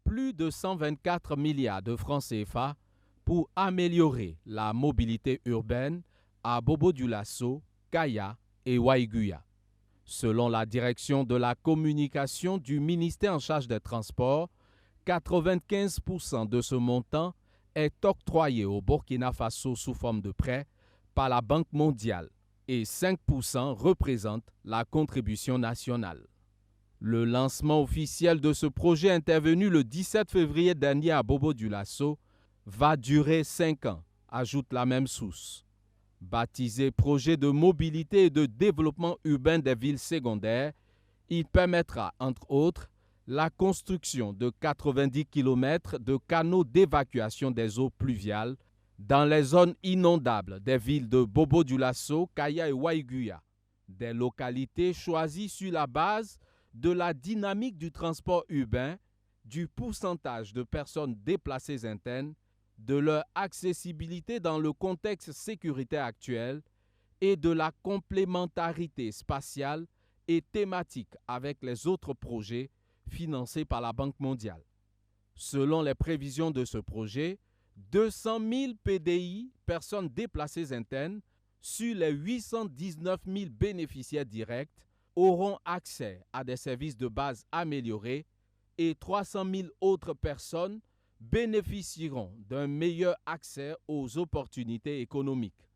plus de 124 milliards de francs CFA pour améliorer la mobilité urbaine à Bobo-Dioulasso, Kaya et Waiguya. Selon la direction de la communication du ministère en charge des Transports, 95% de ce montant est octroyé au Burkina Faso sous forme de prêt par la Banque mondiale et 5% représente la contribution nationale. Le lancement officiel de ce projet intervenu le 17 février dernier à Bobo-Dioulasso va durer 5 ans, ajoute la même source. Baptisé Projet de mobilité et de développement urbain des villes secondaires, il permettra, entre autres, la construction de 90 km de canaux d'évacuation des eaux pluviales dans les zones inondables des villes de Bobo-Dioulasso, Kaya et Waiguya, des localités choisies sur la base de la dynamique du transport urbain, du pourcentage de personnes déplacées internes, de leur accessibilité dans le contexte sécuritaire actuel et de la complémentarité spatiale et thématique avec les autres projets financés par la Banque mondiale. Selon les prévisions de ce projet, 200 000 PDI, personnes déplacées internes, sur les 819 000 bénéficiaires directs, auront accès à des services de base améliorés et 300 000 autres personnes bénéficieront d'un meilleur accès aux opportunités économiques.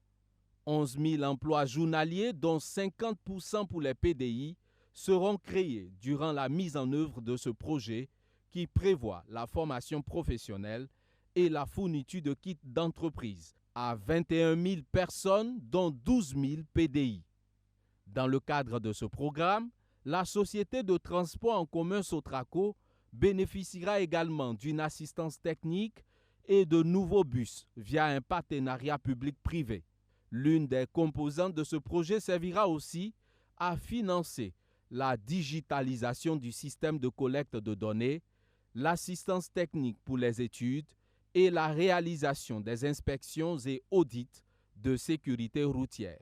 11 000 emplois journaliers, dont 50% pour les PDI, seront créés durant la mise en œuvre de ce projet qui prévoit la formation professionnelle et la fourniture de kits d'entreprise à 21 000 personnes, dont 12 000 PDI. Dans le cadre de ce programme, la société de transport en commun Sotraco bénéficiera également d'une assistance technique et de nouveaux bus via un partenariat public-privé. L'une des composantes de ce projet servira aussi à financer la digitalisation du système de collecte de données, l'assistance technique pour les études et la réalisation des inspections et audits de sécurité routière.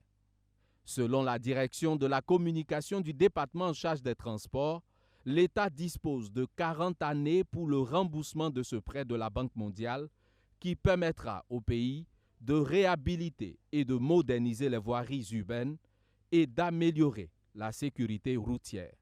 Selon la direction de la communication du département en charge des transports, l'État dispose de 40 années pour le remboursement de ce prêt de la Banque mondiale qui permettra au pays de réhabiliter et de moderniser les voiries urbaines et d'améliorer la sécurité routière.